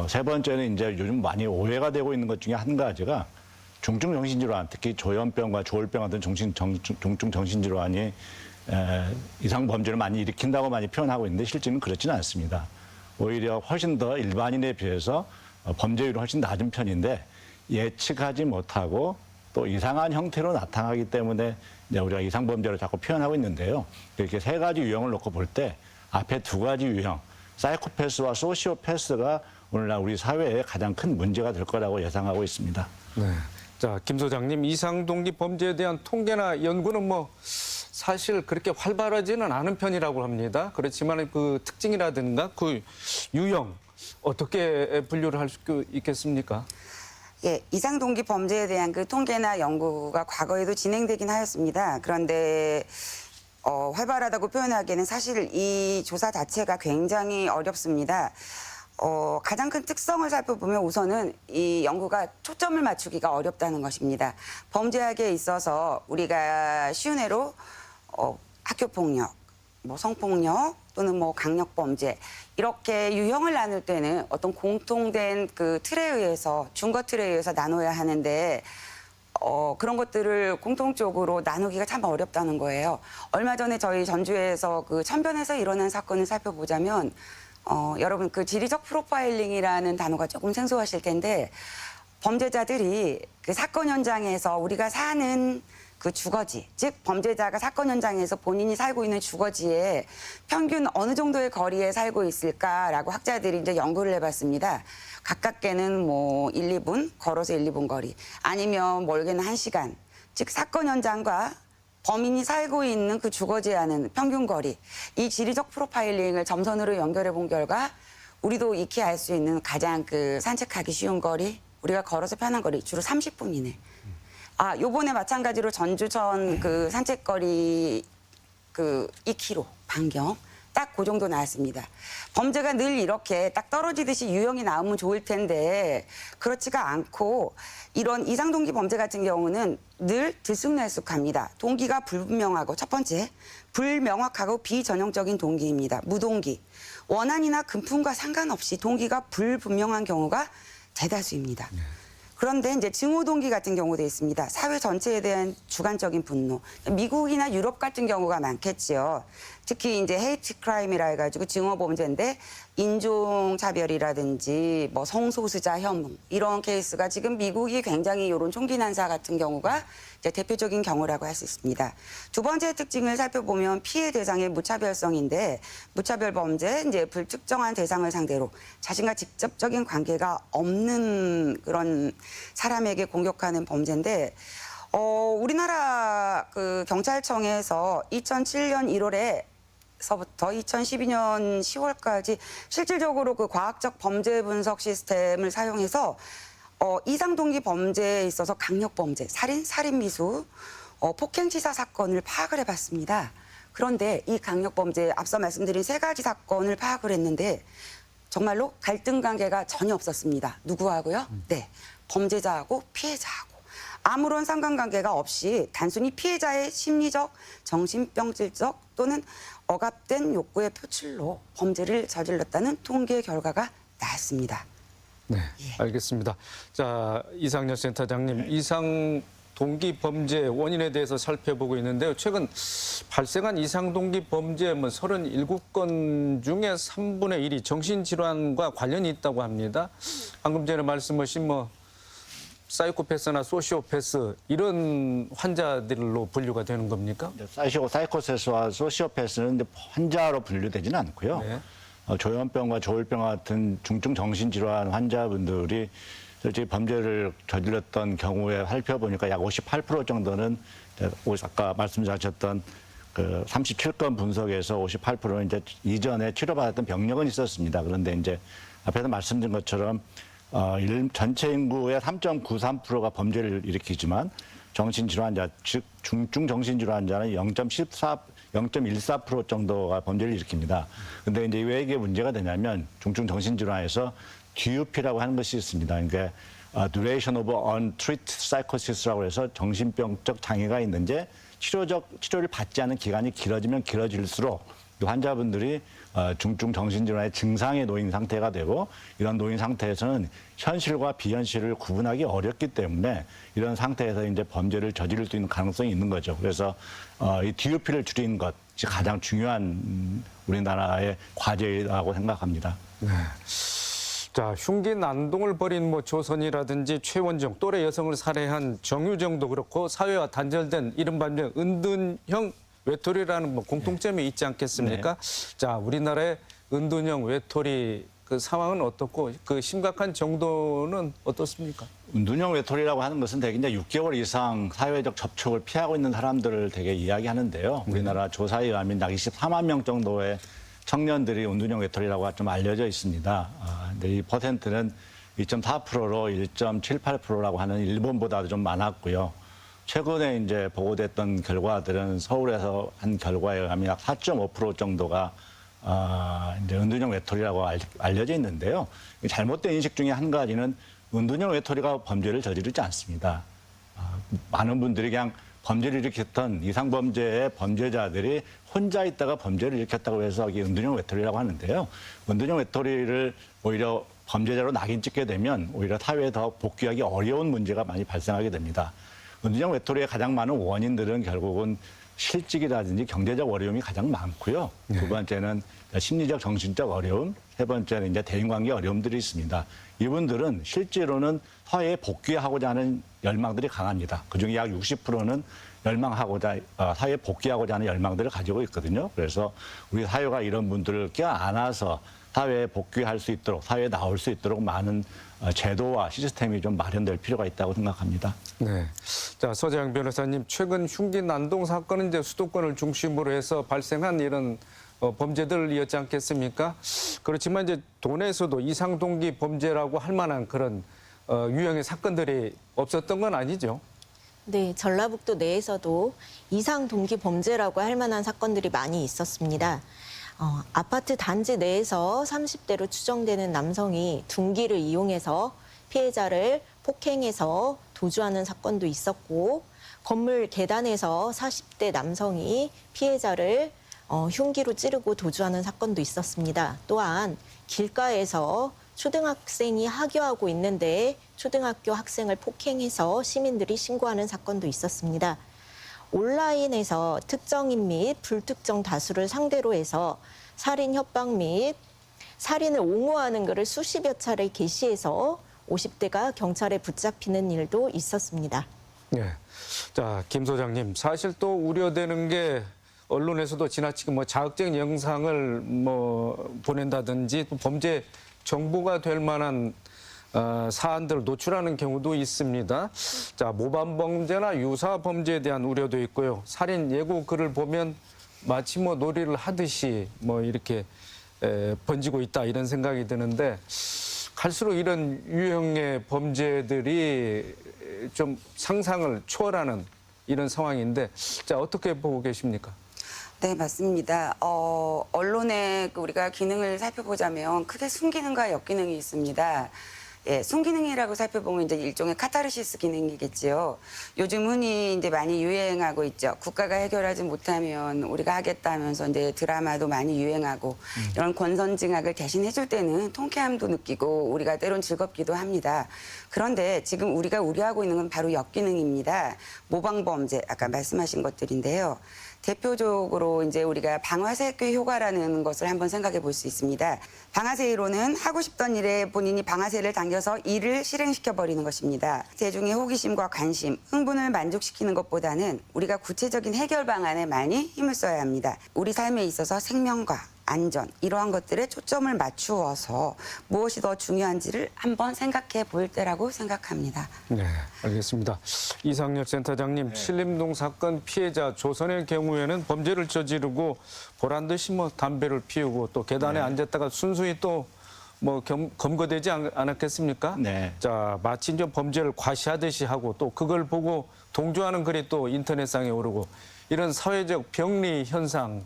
세 번째는 이제 요즘 많이 오해가 되고 있는 것 중에 한 가지가 중증 정신질환, 특히 조현병과 조울병 같은 중증 정신질환이 이상 범죄를 많이 일으킨다고 많이 표현하고 있는데 실제는 그렇지는 않습니다. 오히려 훨씬 더 일반인에 비해서 범죄율은 훨씬 낮은 편인데 예측하지 못하고 또 이상한 형태로 나타나기 때문에 이제 우리가 이상 범죄를 자꾸 표현하고 있는데요. 이렇게 세 가지 유형을 놓고 볼 때 앞에 두 가지 유형, 사이코패스와 소시오패스가 오늘날 우리 사회에 가장 큰 문제가 될 거라고 예상하고 있습니다. 네. 자, 김 소장님, 이상 동기 범죄에 대한 통계나 연구는 뭐 사실 그렇게 활발하지는 않은 편이라고 합니다. 그렇지만 그 특징이라든가 그 유형 어떻게 분류를 할 수 있겠습니까? 예, 이상 동기 범죄에 대한 그 통계나 연구가 과거에도 진행되긴 하였습니다. 그런데 활발하다고 표현하기에는 사실 이 조사 자체가 굉장히 어렵습니다. 가장 큰 특성을 살펴보면 우선은 이 연구가 초점을 맞추기가 어렵다는 것입니다. 범죄학에 있어서 우리가 쉬운 예로 학교폭력, 뭐 성폭력 또는 뭐 강력범죄 이렇게 유형을 나눌 때는 어떤 공통된 그 틀에 의해서 준거 틀에 의해서 나눠야 하는데 그런 것들을 공통적으로 나누기가 참 어렵다는 거예요. 얼마 전에 저희 전주에서 그 천변에서 일어난 사건을 살펴보자면 여러분 그 지리적 프로파일링이라는 단어가 조금 생소하실 텐데 범죄자들이 그 사건 현장에서 우리가 사는 그 주거지, 즉 범죄자가 사건 현장에서 본인이 살고 있는 주거지에 평균 어느 정도의 거리에 살고 있을까라고 학자들이 이제 연구를 해봤습니다. 가깝게는 뭐 1, 2분, 걸어서 1, 2분 거리, 아니면 멀게는 1시간, 즉 사건 현장과 범인이 살고 있는 그 주거지에 하는 평균 거리, 이 지리적 프로파일링을 점선으로 연결해 본 결과 우리도 익히 알 수 있는 가장 그 산책하기 쉬운 거리, 우리가 걸어서 편한 거리 주로 30분 이내. 요번에 마찬가지로 전주천 그 산책거리 그 2km 반경 딱 그 정도 나왔습니다. 범죄가 늘 이렇게 딱 떨어지듯이 유형이 나오면 좋을 텐데 그렇지가 않고 이런 이상동기 범죄 같은 경우는 늘 들쑥날쑥합니다. 동기가 불분명하고 첫 번째 불명확하고 비전형적인 동기입니다. 무동기. 원한이나 금품과 상관없이 동기가 불분명한 경우가 대다수입니다. 그런데 이제 증오 동기 같은 경우도 있습니다. 사회 전체에 대한 주관적인 분노. 미국이나 유럽 같은 경우가 많겠지요. 특히 이제 헤이트 크라임이라 해가지고 증오 범죄인데 인종 차별이라든지 뭐 성소수자 혐오 이런 케이스가 지금 미국이 굉장히 이런 총기 난사 같은 경우가 이제 대표적인 경우라고 할 수 있습니다. 두 번째 특징을 살펴보면 피해 대상의 무차별성인데 무차별 범죄 이제 불특정한 대상을 상대로 자신과 직접적인 관계가 없는 그런 사람에게 공격하는 범죄인데 우리나라 그 경찰청에서 2007년 1월에 서부터 2012년 10월까지 실질적으로 그 과학적 범죄 분석 시스템을 사용해서 이상동기 범죄에 있어서 강력 범죄, 살인, 살인미수, 폭행치사 사건을 파악을 해봤습니다. 그런데 이 강력 범죄 앞서 말씀드린 3가지 사건을 파악을 했는데 정말로 갈등 관계가 전혀 없었습니다. 누구하고요? 네, 범죄자하고 피해자하고. 아무런 상관관계가 없이 단순히 피해자의 심리적, 정신병질적 또는 억압된 욕구의 표출로 범죄를 저질렀다는 통계 결과가 나왔습니다. 네, 알겠습니다. 자, 이상열 센터장님, 이상 동기 범죄 원인에 대해서 살펴보고 있는데요. 최근 발생한 이상 동기 범죄 37건 중에 3분의 1이 정신질환과 관련이 있다고 합니다. 방금 전에 말씀하신 사이코패스나 소시오패스 이런 환자들로 분류가 되는 겁니까? 사이코패스와 소시오패스는 환자로 분류되지는 않고요. 네. 조현병과 조울병 같은 중증 정신질환 환자분들이 실제 범죄를 저질렀던 경우에 살펴보니까 약 58% 정도는 아까 말씀하셨던 그 37건 분석에서 58%는 이제 이전에 치료받았던 병력은 있었습니다. 그런데 이제 앞에서 말씀드린 것처럼 전체 인구의 3.93%가 범죄를 일으키지만 정신질환자, 즉 중증 정신질환자는 0.14% 정도가 범죄를 일으킵니다. 근데 이제 왜 이게 문제가 되냐면 중증 정신질환에서 DUP라고 하는 것이 있습니다. 그러니까 Duration of Untreated Psychosis라고 해서 정신병적 장애가 있는데 치료를 받지 않은 기간이 길어지면 길어질수록 이 환자분들이 중증 정신질환의 증상에 놓인 상태가 되고 이런 놓인 상태에서는 현실과 비현실을 구분하기 어렵기 때문에 이런 상태에서 이제 범죄를 저지를 수 있는 가능성이 있는 거죠. 그래서 이 DUP를 줄이는 것이 가장 중요한 우리나라의 과제라고 생각합니다. 네. 자, 흉기 난동을 벌인 조선이라든지 최원정 또래 여성을 살해한 정유정도 그렇고 사회와 단절된 이른바 은둔형 외톨이라는 공통점이 있지 않겠습니까? 네. 자, 우리나라의 은둔형 외톨이 그 상황은 어떻고 그 심각한 정도는 어떻습니까? 은둔형 외톨이라고 하는 것은 대개 이제 6개월 이상 사회적 접촉을 피하고 있는 사람들을 되게 이야기하는데요. 우리나라 조사에 의하면 약 24만 명 정도의 청년들이 은둔형 외톨이라고 좀 알려져 있습니다. 근데 이 퍼센트는 2.4%로 1.78%라고 하는 일본보다도 좀 많았고요. 최근에 이제 보고됐던 결과들은 서울에서 한 결과에 의하면 약 4.5% 정도가 이제 은둔형 외톨이라고 알려져 있는데요. 잘못된 인식 중에 한 가지는 은둔형 외톨이가 범죄를 저지르지 않습니다. 많은 분들이 그냥 범죄를 일으켰던 이상범죄의 범죄자들이 혼자 있다가 범죄를 일으켰다고 해서 이게 은둔형 외톨이라고 하는데요. 은둔형 외톨이를 오히려 범죄자로 낙인 찍게 되면 오히려 사회에 더 복귀하기 어려운 문제가 많이 발생하게 됩니다. 은둔형 외톨이의 가장 많은 원인들은 결국은 실직이라든지 경제적 어려움이 가장 많고요. 두 번째는 심리적, 정신적 어려움, 세 번째는 이제 대인관계 어려움들이 있습니다. 이분들은 실제로는 사회에 복귀하고자 하는 열망들이 강합니다. 그중에 약 60%는 사회에 복귀하고자 하는 열망들을 가지고 있거든요. 그래서 우리 사회가 이런 분들을 껴안아서 사회에 복귀할 수 있도록, 사회에 나올 수 있도록 많은 제도와 시스템이 좀 마련될 필요가 있다고 생각합니다. 네. 자, 서재영 변호사님, 최근 흉기 난동 사건은 이제 수도권을 중심으로 해서 발생한 이런 범죄들이었지 않겠습니까? 그렇지만 이제 도내에서도 이상동기 범죄라고 할 만한 그런 유형의 사건들이 없었던 건 아니죠? 네, 전라북도 내에서도 이상 동기 범죄라고 할 만한 사건들이 많이 있었습니다. 아파트 단지 내에서 30대로 추정되는 남성이 둔기를 이용해서 피해자를 폭행해서 도주하는 사건도 있었고, 건물 계단에서 40대 남성이 피해자를 흉기로 찌르고 도주하는 사건도 있었습니다. 또한 길가에서 초등학생이 하교하고 있는데 초등학교 학생을 폭행해서 시민들이 신고하는 사건도 있었습니다. 온라인에서 특정인 및 불특정 다수를 상대로 해서 살인 협박 및 살인을 옹호하는 글을 수십여 차례 게시해서 50대가 경찰에 붙잡히는 일도 있었습니다. 네. 자, 김 소장님, 사실 또 우려되는 게 언론에서도 지나치게 뭐 자극적인 영상을 뭐 보낸다든지 또 범죄 정보가 될 만한 사안들을 노출하는 경우도 있습니다. 자, 모반 범죄나 유사 범죄에 대한 우려도 있고요. 살인 예고 글을 보면 마치 뭐 놀이를 하듯이 뭐 이렇게 번지고 있다 이런 생각이 드는데, 갈수록 이런 유형의 범죄들이 좀 상상을 초월하는 이런 상황인데, 자, 어떻게 보고 계십니까? 네, 맞습니다. 언론의 우리가 기능을 살펴보자면 크게 순기능과 역기능이 있습니다. 예, 순기능이라고 살펴보면 이제 일종의 카타르시스 기능이겠지요. 요즘 흔히 이제 많이 유행하고 있죠. 국가가 해결하지 못하면 우리가 하겠다면서 이제 드라마도 많이 유행하고 이런 권선징악을 대신 해줄 때는 통쾌함도 느끼고 우리가 때론 즐겁기도 합니다. 그런데 지금 우리가 우려하고 있는 건 바로 역기능입니다. 모방범죄, 아까 말씀하신 것들인데요. 대표적으로 이제 우리가 방아쇠 효과라는 것을 한번 생각해 볼 수 있습니다. 방아쇠 이론은 하고 싶던 일에 본인이 방아쇠를 당겨서 일을 실행시켜 버리는 것입니다. 대중의 호기심과 관심, 흥분을 만족시키는 것보다는 우리가 구체적인 해결 방안에 많이 힘을 써야 합니다. 우리 삶에 있어서 생명과 안전, 이러한 것들에 초점을 맞추어서 무엇이 더 중요한지를 한번 생각해 볼 때라고 생각합니다. 네, 알겠습니다. 이상열 센터장님, 신림동 사건 피해자 조선의 경우에는 범죄를 저지르고 보란듯이 뭐 담배를 피우고 또 계단에 앉았다가 순순히 또 뭐 검거되지 않았겠습니까? 네. 자, 마치 좀 범죄를 과시하듯이 하고 또 그걸 보고 동조하는 글이 또 인터넷상에 오르고 이런 사회적 병리 현상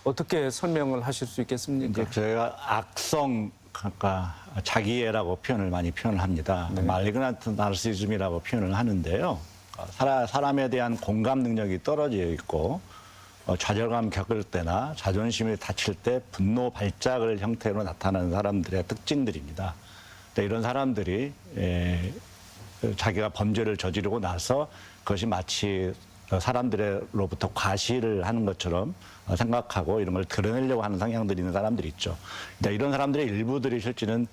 어떻게 설명을 하실 수 있겠습니까? 이제 저희가 악성 그러니까 자기애라고 표현을 많이 표현을 합니다. 말그나트 나르시즘이라고 표현을 하는데요. 사람에 대한 공감 능력이 떨어져 있고 좌절감 겪을 때나 자존심이 다칠 때 분노 발작을 형태로 나타나는 사람들의 특징들입니다. 이런 사람들이 자기가 범죄를 저지르고 나서 그것이 마치 사람들로부터 과시를 하는 것처럼 생각하고 이런 걸 드러내려고 하는 성향들이 있는 사람들이 있죠. 이런 사람들의 일부들이 실제는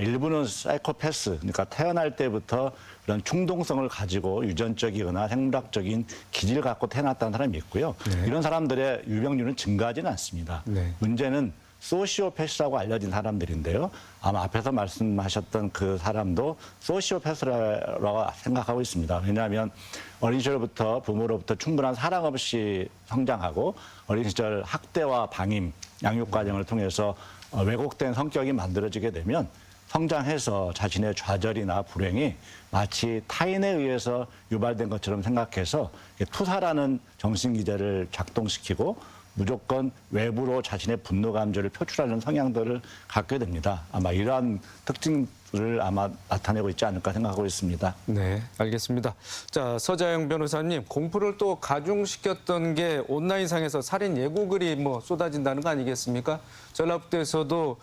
일부는 사이코패스, 그러니까 태어날 때부터 그런 충동성을 가지고 유전적이거나 생물학적인 기질을 갖고 태어났다는 사람이 있고요. 네. 이런 사람들의 유병률은 증가하지는 않습니다. 네. 문제는 소시오패스라고 알려진 사람들인데요. 아마 앞에서 말씀하셨던 그 사람도 소시오패스라고 생각하고 있습니다. 왜냐하면 어린 시절부터 부모로부터 충분한 사랑 없이 성장하고 어린 시절 학대와 방임, 양육 과정을 통해서 왜곡된 성격이 만들어지게 되면 성장해서 자신의 좌절이나 불행이 마치 타인에 의해서 유발된 것처럼 생각해서 투사라는 정신기제를 작동시키고 무조건 외부로 자신의 분노 감정을 표출하는 성향들을 갖게 됩니다. 아마 이러한 특징을 아마 나타내고 있지 않을까 생각하고 있습니다. 네, 알겠습니다. 자, 서자영 변호사님, 공포를 또 가중시켰던 게 온라인상에서 살인 예고글이 뭐 쏟아진다는 거 아니겠습니까? 전라북도에서도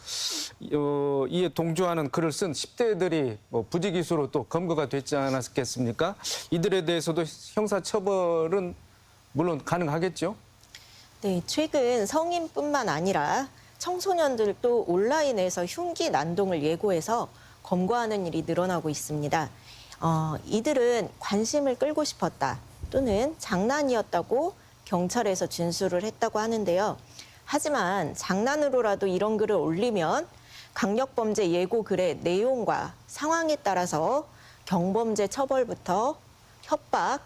이에 동조하는 글을 쓴 10대들이 뭐 부지기수로 또 검거가 됐지 않았겠습니까? 이들에 대해서도 형사처벌은 물론 가능하겠죠? 네, 최근 성인뿐만 아니라 청소년들도 온라인에서 흉기 난동을 예고해서 검거하는 일이 늘어나고 있습니다. 이들은 관심을 끌고 싶었다 또는 장난이었다고 경찰에서 진술을 했다고 하는데요. 하지만 장난으로라도 이런 글을 올리면 강력범죄 예고 글의 내용과 상황에 따라서 경범죄 처벌부터 협박,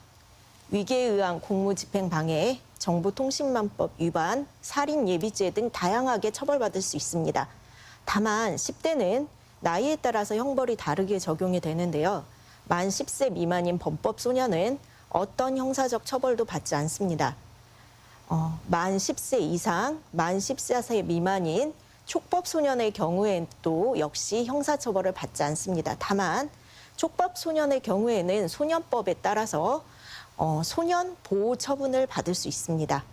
위계에 의한 공무집행방해, 정보통신망법 위반, 살인예비죄 등 다양하게 처벌받을 수 있습니다. 다만 10대는 나이에 따라서 형벌이 다르게 적용이 되는데요. 만 10세 미만인 범법 소년은 어떤 형사적 처벌도 받지 않습니다. 만 10세 이상, 만 14세 미만인 촉법 소년의 경우에도 역시 형사처벌을 받지 않습니다. 다만 촉법 소년의 경우에는 소년법에 따라서 소년 보호 처분을 받을 수 있습니다.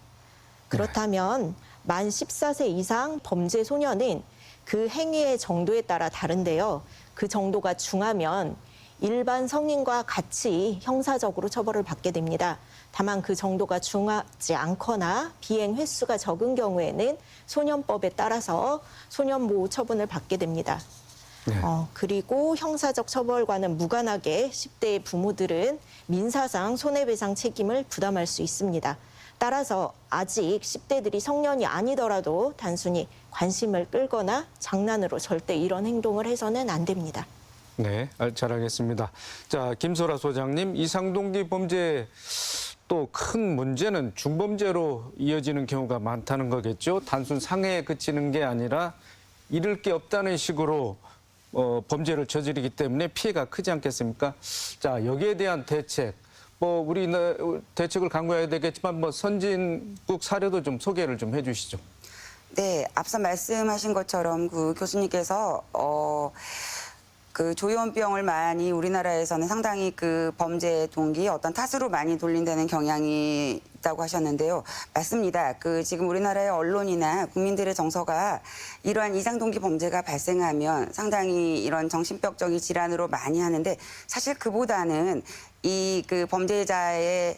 그렇다면 만 14세 이상 범죄 소년은 그 행위의 정도에 따라 다른데요. 그 정도가 중하면 일반 성인과 같이 형사적으로 처벌을 받게 됩니다. 다만 그 정도가 중하지 않거나 비행 횟수가 적은 경우에는 소년법에 따라서 소년보호 처분을 받게 됩니다. 그리고 형사적 처벌과는 무관하게 10대의 부모들은 민사상 손해배상 책임을 부담할 수 있습니다. 따라서 아직 10대들이 성년이 아니더라도 단순히 관심을 끌거나 장난으로 절대 이런 행동을 해서는 안 됩니다. 네, 잘 알겠습니다. 자, 김소라 소장님, 이상동기 범죄 또 큰 문제는 중범죄로 이어지는 경우가 많다는 거겠죠? 단순 상해에 그치는 게 아니라 잃을 게 없다는 식으로 범죄를 저지르기 때문에 피해가 크지 않겠습니까? 자, 여기에 대한 대책, 우리 대책을 강구해야 되겠지만 선진국 사례도 좀 소개를 좀 해주시죠. 네, 앞서 말씀하신 것처럼 그 교수님께서 그 조현병을 많이 우리나라에서는 상당히 그 범죄 동기 어떤 탓으로 많이 돌린다는 경향이 있다고 하셨는데요. 맞습니다. 그 지금 우리나라의 언론이나 국민들의 정서가 이러한 이상 동기 범죄가 발생하면 상당히 이런 정신병적인 질환으로 많이 하는데 사실 그보다는 이 그 범죄자의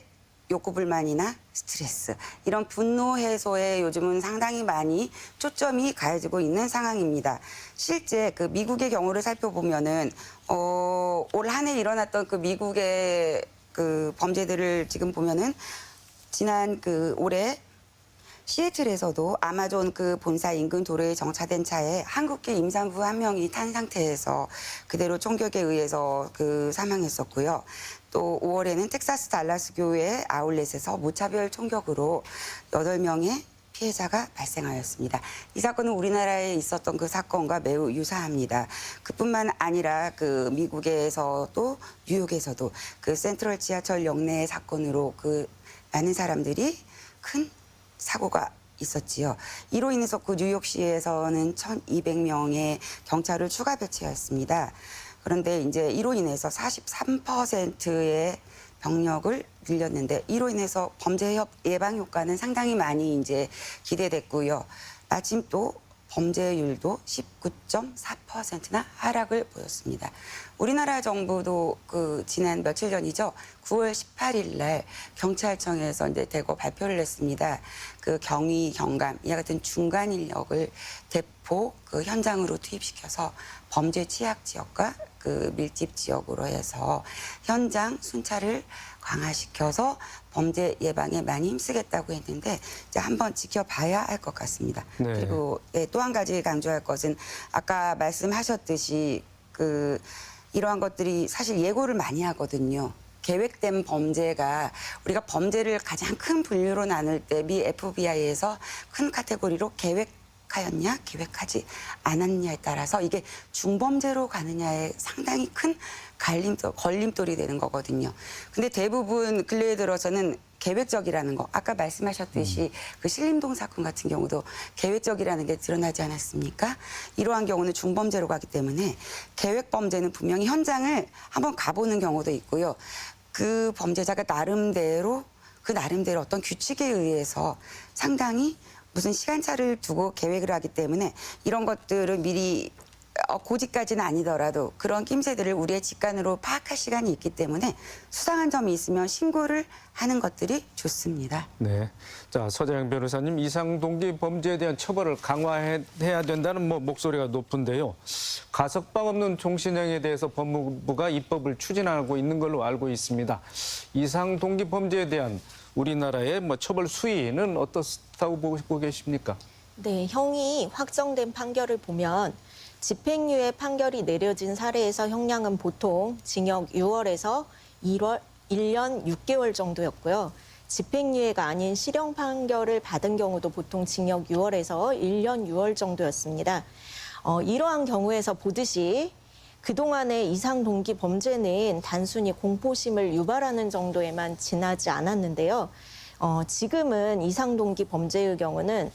욕구 불만이나 스트레스 이런 분노 해소에 요즘은 상당히 많이 초점이 가해지고 있는 상황입니다. 실제 그 미국의 경우를 살펴보면은 올 한 해 일어났던 그 미국의 그 범죄들을 지금 보면은 지난 그 올해 시애틀에서도 아마존 그 본사 인근 도로에 정차된 차에 한국계 임산부 한 명이 탄 상태에서 그대로 총격에 의해서 그 사망했었고요. 또 5월에는 텍사스 달라스 교회 아울렛에서 무차별 총격으로 8명의 피해자가 발생하였습니다. 이 사건은 우리나라에 있었던 그 사건과 매우 유사합니다. 그뿐만 아니라 그 미국에서도 뉴욕에서도 그 센트럴 지하철 역내 사건으로 그 많은 사람들이 큰 사고가 있었지요. 이로 인해서 그 뉴욕시에서는 1,200명의 경찰을 추가 배치했습니다. 그런데 이제 이로 인해서 43%의 병력을 늘렸는데 이로 인해서 범죄 예방 효과는 상당히 많이 이제 기대됐고요. 마침 또 범죄율도 19.4%나 하락을 보였습니다. 우리나라 정부도 그 지난 며칠 전이죠. 9월 18일 날 경찰청에서 이제 대거 발표를 했습니다. 그 경위, 경감 이와 같은 중간 인력을 대폭 그 현장으로 투입시켜서 범죄 취약 지역과 그 밀집 지역으로 해서 현장 순찰을 강화시켜서 범죄 예방에 많이 힘쓰겠다고 했는데 이제 한번 지켜봐야 할 것 같습니다. 네. 그리고 또 한 가지 강조할 것은 아까 말씀하셨듯이 그 이러한 것들이 사실 예고를 많이 하거든요. 계획된 범죄가 우리가 범죄를 가장 큰 분류로 나눌 때 미 FBI에서 큰 카테고리로 계획하였냐, 계획하지 않았냐에 따라서 이게 중범죄로 가느냐에 상당히 큰 걸림돌이 되는 거거든요. 근데 대부분 근래에 들어서는 계획적이라는 거, 아까 말씀하셨듯이 그 신림동 사건 같은 경우도 계획적이라는 게 드러나지 않았습니까? 이러한 경우는 중범죄로 가기 때문에 계획 범죄는 분명히 현장을 한번 가보는 경우도 있고요. 그 범죄자가 나름대로 어떤 규칙에 의해서 상당히 무슨 시간차를 두고 계획을 하기 때문에 이런 것들을 미리 고지까지는 아니더라도 그런 낌새들을 우리의 직관으로 파악할 시간이 있기 때문에 수상한 점이 있으면 신고를 하는 것들이 좋습니다. 네. 자, 서재영 변호사님, 이상 동기 범죄에 대한 처벌을 강화해야 된다는 목소리가 높은데요. 가석방 없는 종신형에 대해서 법무부가 입법을 추진하고 있는 걸로 알고 있습니다. 이상 동기 범죄에 대한 우리나라의 처벌 수위는 어떻다고 보고 계십니까? 네, 형이 확정된 판결을 보면 집행유예 판결이 내려진 사례에서 형량은 보통 징역 6월에서 1년 6개월 정도였고요. 집행유예가 아닌 실형 판결을 받은 경우도 보통 징역 6월에서 1년 6월 정도였습니다. 이러한 경우에서 보듯이 그동안의 이상 동기 범죄는 단순히 공포심을 유발하는 정도에만 지나지 않았는데요. 지금은 이상 동기 범죄의 경우는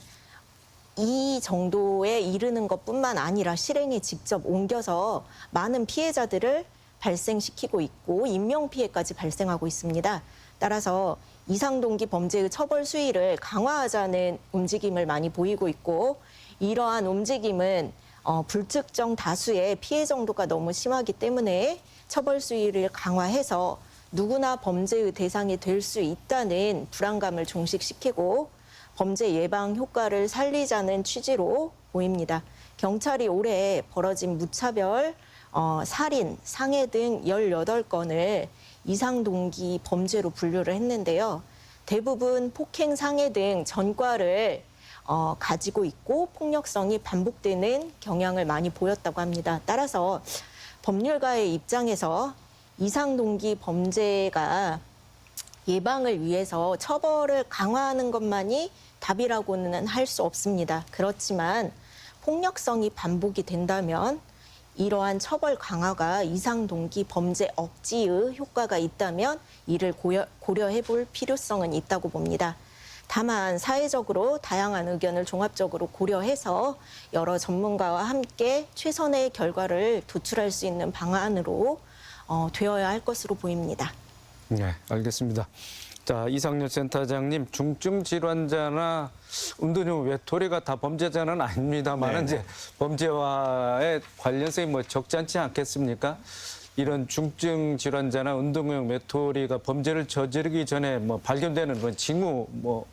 이 정도에 이르는 것뿐만 아니라 실행에 직접 옮겨서 많은 피해자들을 발생시키고 있고 인명피해까지 발생하고 있습니다. 따라서 이상 동기 범죄의 처벌 수위를 강화하자는 움직임을 많이 보이고 있고 이러한 움직임은 불특정 다수의 피해 정도가 너무 심하기 때문에 처벌 수위를 강화해서 누구나 범죄의 대상이 될 수 있다는 불안감을 종식시키고 범죄 예방 효과를 살리자는 취지로 보입니다. 경찰이 올해 벌어진 무차별, 살인, 상해 등 18건을 이상 동기 범죄로 분류를 했는데요. 대부분 폭행, 상해 등 전과를 가지고 있고 폭력성이 반복되는 경향을 많이 보였다고 합니다. 따라서 법률가의 입장에서 이상 동기 범죄가 예방을 위해서 처벌을 강화하는 것만이 답이라고는 할 수 없습니다. 그렇지만 폭력성이 반복이 된다면 이러한 처벌 강화가 이상 동기 범죄 억지의 효과가 있다면 이를 고려해 볼 필요성은 있다고 봅니다. 다만 사회적으로 다양한 의견을 종합적으로 고려해서 여러 전문가와 함께 최선의 결과를 도출할 수 있는 방안으로 되어야 할 것으로 보입니다. 네, 알겠습니다. 자, 이상열 센터장님, 중증 질환자나 은둔형 외톨이가 다 범죄자는 아닙니다만 네. 이제 범죄와의 관련성이 뭐 적지 않지 않겠습니까? 이런 중증 질환자나 운동형 외톨이가 범죄를 저지르기 전에 뭐 발견되는 그런 징후 뭐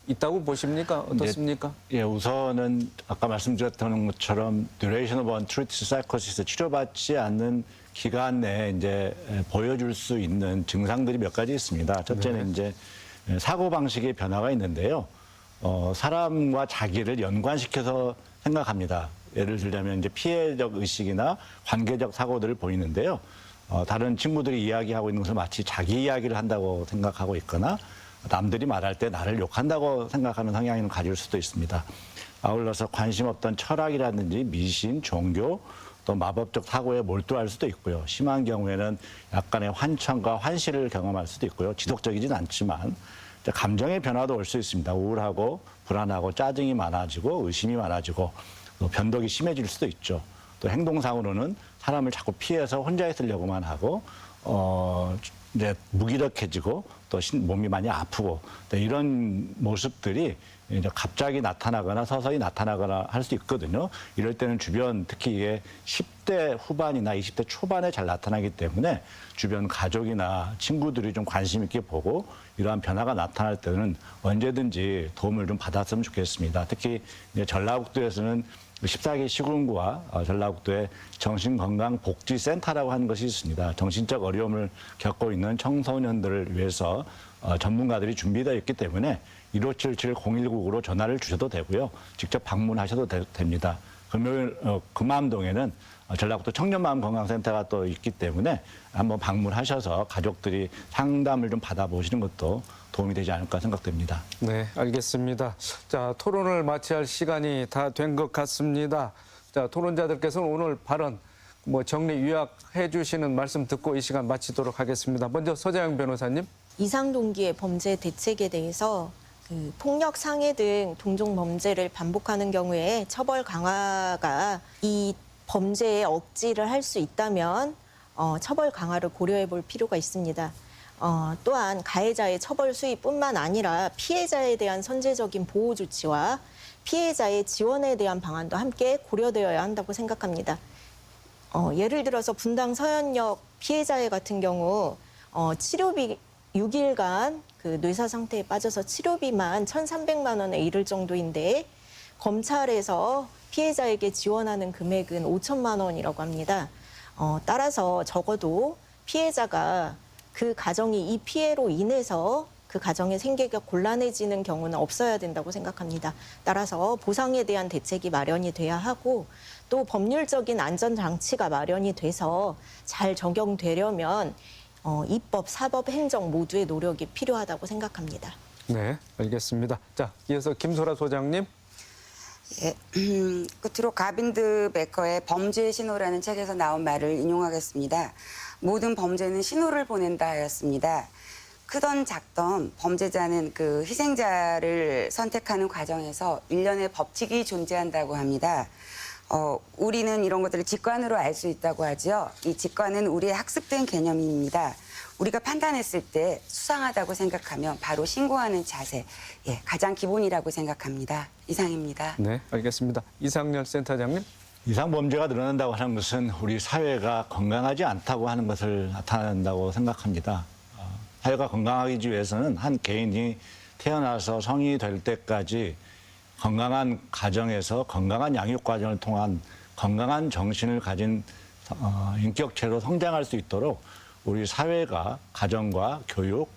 있다고 보십니까? 어떻습니까? 예, 우선은 아까 말씀드렸던 것처럼 duration of untreated psychosis 치료받지 않는 기간 내에 이제 보여줄 수 있는 증상들이 몇 가지 있습니다. 첫째는 이제 사고 방식의 변화가 있는데요. 사람과 자기를 연관시켜서 생각합니다. 예를 들자면 이제 피해적 의식이나 관계적 사고들을 보이는데요. 다른 친구들이 이야기하고 있는 것을 마치 자기 이야기를 한다고 생각하고 있거나 남들이 말할 때 나를 욕한다고 생각하는 성향을 가질 수도 있습니다. 아울러서 관심 없던 철학이라든지 미신, 종교, 또 마법적 사고에 몰두할 수도 있고요. 심한 경우에는 약간의 환청과 환시를 경험할 수도 있고요. 지속적이진 않지만 감정의 변화도 올 수 있습니다. 우울하고 불안하고 짜증이 많아지고 의심이 많아지고 또 변덕이 심해질 수도 있죠. 또 행동상으로는 사람을 자꾸 피해서 혼자 있으려고만 하고 이제 무기력해지고 또 몸이 많이 아프고 이런 모습들이 이제 갑자기 나타나거나 서서히 나타나거나 할 수 있거든요. 이럴 때는 주변 특히 이게 10대 후반이나 20대 초반에 잘 나타나기 때문에 주변 가족이나 친구들이 좀 관심 있게 보고 이러한 변화가 나타날 때는 언제든지 도움을 좀 받았으면 좋겠습니다. 특히 이제 전라북도에서는 14기 시군구와 전라북도의 정신건강복지센터라고 하는 것이 있습니다. 정신적 어려움을 겪고 있는 청소년들을 위해서 전문가들이 준비되어 있기 때문에 1577-0199로 전화를 주셔도 되고요. 직접 방문하셔도 됩니다. 금요일 금암동에는 전라북도 청년마음건강센터가 또 있기 때문에 한번 방문하셔서 가족들이 상담을 좀 받아보시는 것도 도움이 되지 않을까 생각됩니다. 네, 알겠습니다. 자, 토론을 마쳐야 할 시간이 다 된 것 같습니다. 자, 토론자들께서는 오늘 발언 정리 요약해 주시는 말씀 듣고 이 시간 마치도록 하겠습니다. 먼저 서재영 변호사님. 이상 동기의 범죄 대책에 대해서 폭력, 상해 등 동종 범죄를 반복하는 경우에 처벌 강화가 이 범죄에 억지를 할 수 있다면 처벌 강화를 고려해 볼 필요가 있습니다. 또한 가해자의 처벌 수위뿐만 아니라 피해자에 대한 선제적인 보호 조치와 피해자의 지원에 대한 방안도 함께 고려되어야 한다고 생각합니다. 예를 들어서 분당 서현역 피해자의 같은 경우 치료비 6일간 그 뇌사 상태에 빠져서 치료비만 1,300만 원에 이를 정도인데 검찰에서 피해자에게 지원하는 금액은 5천만 원이라고 합니다. 따라서 적어도 피해자가 그 가정이 이 피해로 인해서 그 가정의 생계가 곤란해지는 경우는 없어야 된다고 생각합니다. 따라서 보상에 대한 대책이 마련이 돼야 하고 또 법률적인 안전장치가 마련이 돼서 잘 적용되려면 입법, 사법, 행정 모두의 노력이 필요하다고 생각합니다. 네, 알겠습니다. 자, 이어서 김소라 소장님. 예, 끝으로 가빈드 베커의 범죄의 신호라는 책에서 나온 말을 인용하겠습니다. 모든 범죄는 신호를 보낸다 하였습니다. 크던 작던 범죄자는 그 희생자를 선택하는 과정에서 일련의 법칙이 존재한다고 합니다. 우리는 이런 것들을 직관으로 알 수 있다고 하죠. 이 직관은 우리의 학습된 개념입니다. 우리가 판단했을 때 수상하다고 생각하면 바로 신고하는 자세, 가장 기본이라고 생각합니다. 이상입니다. 네, 알겠습니다. 이상열 센터장님. 이상 범죄가 늘어난다고 하는 것은 우리 사회가 건강하지 않다고 하는 것을 나타낸다고 생각합니다. 사회가 건강하기 위해서는 한 개인이 태어나서 성인이 될 때까지 건강한 가정에서 건강한 양육 과정을 통한 건강한 정신을 가진 인격체로 성장할 수 있도록 우리 사회가 가정과 교육,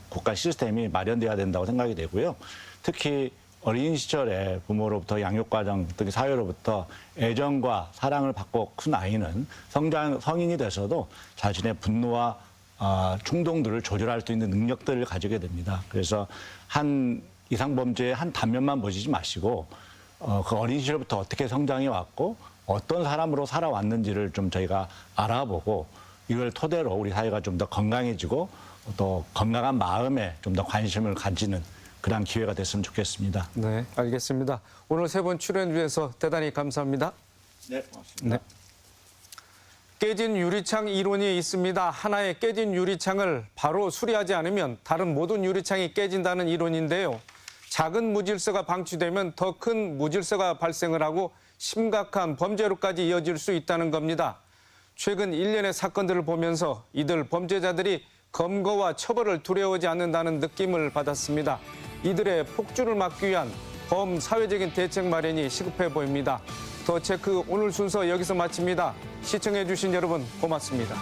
국가 시스템이 마련돼야 된다고 생각이 되고요. 특히 어린 시절에 부모로부터 양육 과정, 특히 사회로부터 애정과 사랑을 받고 큰 아이는 성인이 돼서도 자신의 분노와 충동들을 조절할 수 있는 능력들을 가지게 됩니다. 그래서 한 이상범죄의 한 단면만 보시지 마시고 그 어린 시절부터 어떻게 성장해 왔고 어떤 사람으로 살아왔는지를 좀 저희가 알아보고 이걸 토대로 우리 사회가 좀 더 건강해지고 또 건강한 마음에 좀 더 관심을 가지는 그런 기회가 됐으면 좋겠습니다. 네, 알겠습니다. 오늘 세 분 출연 주셔서 대단히 감사합니다. 네, 고맙습니다. 네. 깨진 유리창 이론이 있습니다. 하나의 깨진 유리창을 바로 수리하지 않으면 다른 모든 유리창이 깨진다는 이론인데요. 작은 무질서가 방치되면 더 큰 무질서가 발생을 하고 심각한 범죄로까지 이어질 수 있다는 겁니다. 최근 일련의 사건들을 보면서 이들 범죄자들이 검거와 처벌을 두려워하지 않는다는 느낌을 받았습니다. 이들의 폭주를 막기 위한 범사회적인 대책 마련이 시급해 보입니다. 더 체크 오늘 순서 여기서 마칩니다. 시청해 주신 여러분 고맙습니다.